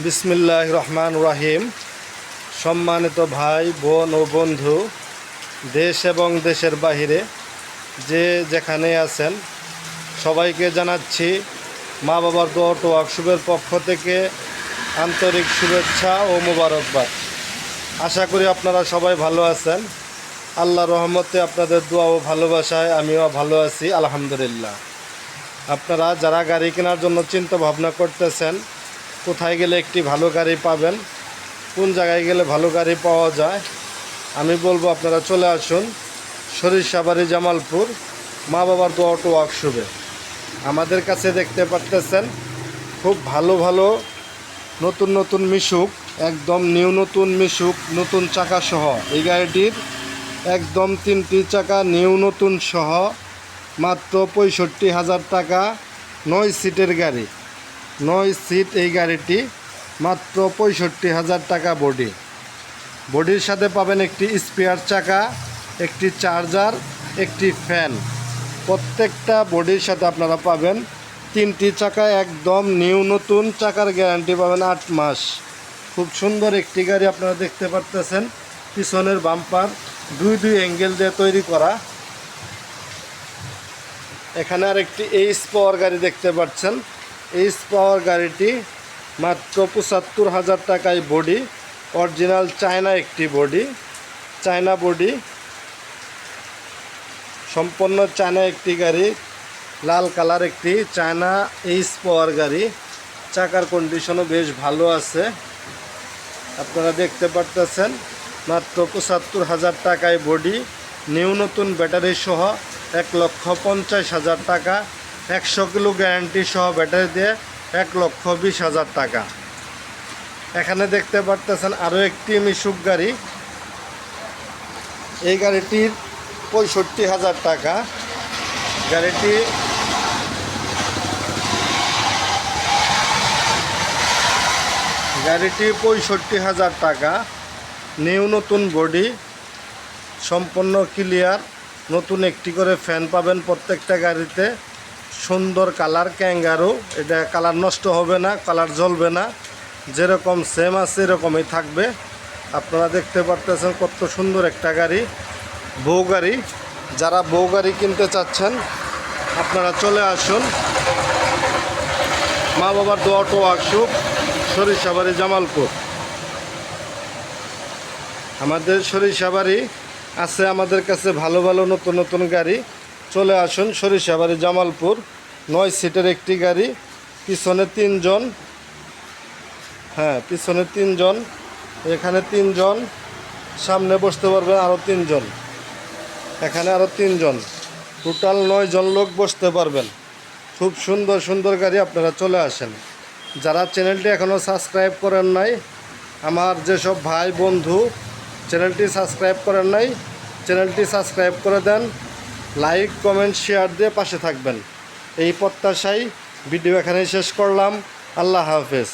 বিসমিল্লাহির রহমানির রহিম। সম্মানিত ভাই বোন ও বন্ধু, দেশ এবং দেশের বাহিরে যে যেখানে আছেন সবাইকে জানাচ্ছি মা বাবার দোয়া ও ওয়ার্কশপের পক্ষ থেকে আন্তরিক শুভেচ্ছা ও মোবারকবাদ। আশা করি আপনারা সবাই ভালো আছেন। আল্লাহর রহমতে আপনাদের দোয়া ও ভালোবাসায় আমিও ভালো আছি, আলহামদুলিল্লাহ। আপনারা যারা গাড়ি কেনার জন্য চিন্তা ভাবনা করতেছেন, কোথায় গেলে একটি ভালো গাড়ি পাবেন, কোন জায়গায় গেলে ভালো গাড়ি পাওয়া যায়, আমি বলবো আপনারা চলে আসুন সরিষাবাড়ি জামালপুর মা বাবার দোয়া অটো ওয়ার্কশপে। আমাদের কাছে দেখতে পারতেছেন খুব ভালো ভালো নতুন নতুন মিশুক, একদম নিউ নতুন মিশুক, নতুন চাকা সহ এই গাড়িটির একদম 3টি চাকা নিউ নতুন সহ মাত্র 65,000 টাকা। 9 সিটের গাড়ি, 9 সিট এই গাড়িটি মাত্র 65,000 টাকা। বডির সাথে পাবেন একটি স্পেয়ার চাকা, একটি চার্জার, একটি ফ্যান। প্রত্যেকটা বডির সাথে আপনারা পাবেন 3টি চাকা একদম নিউ নতুন, চাকার গ্যারান্টি পাবেন 8 মাস। খুব সুন্দর একটি গাড়ি আপনারা দেখতে পারতেছেন। পিছনের বাম্পার দুই অ্যাঙ্গেল দিয়ে তৈরি করা। এখানে আর একটি এইচ পাওয়ার গাড়ি দেখতে পাচ্ছেন। এইচ পাওয়ার গাড়িটি মাত্র 75,000 টাকায়। বডি অরিজিনাল চায়না একটি বডি, চায়না বডি, সম্পূর্ণ চায়না একটি গাড়ি, লাল কালার একটি চায়না এইচ পাওয়ার গাড়ি। চাকার কন্ডিশনও বেশ ভালো আছে, আপনারা দেখতে পারতেছেন। মাত্র 75,000 টাকায় বডি, নিউ নতুন ব্যাটারি সহ 1,50,000 টাকা। 100 কিলো গ্যারান্টি সহ ব্যাটারি দিয়ে 1,20,000 টাকা। এখানে দেখতে পারতেছেন আরও একটি মিশুক গাড়ি। এই গাড়িটির 65,000 টাকা। গাড়িটি গাড়িটি 65,000 টাকা। নিউ নতুন বডি, সম্পূর্ণ ক্লিয়ার। নতুন একটি করে ফ্যান পাবেন প্রত্যেকটা গাড়িতে। সুন্দর কালার, ক্যাঙ্গারু, এটা কালার নষ্ট হবে না, কালার জ্বলবে না, যেরকম সেম আছে এরকমই থাকবে। আপনারা দেখতে পারতেছেন কত সুন্দর একটা গাড়ি, বউ গাড়ি। যারা বউ গাড়ি কিনতে চাচ্ছেন আপনারা চলে আসুন মা বাবার দোয়া অটো ওয়ার্কশপ, সরিষাবাড়ি জামালপুর। আমাদের সরিষাবাড়ি আছে আমাদের কাছে ভালো ভালো নতুন নতুন গাড়ি। চলে আসুন সরিষাবাড়ি জামালপুর। 9 সিটের একটি গাড়ি, পিছনে 3 জন, পিছনে 3 জন, এখানে 3 জন, সামনে বসতে পারবেন আরও 3 জন, এখানে আরও 3 জন, টোটাল 9 জন লোক বসতে পারবেন। খুব সুন্দর সুন্দর গাড়ি, আপনারা চলে আসেন। যারা চ্যানেলটি এখনও সাবস্ক্রাইব করেন নাই, আমার যেসব ভাই বন্ধু চ্যানেলটি সাবস্ক্রাইব করেন নাই, চ্যানেলটি সাবস্ক্রাইব করে দেন, লাইক কমেন্ট শেয়ার দিয়ে পাশে থাকবেন। এই প্রত্যাশায় ভিডিও এখানেই শেষ করলাম। আল্লাহ হাফেজ।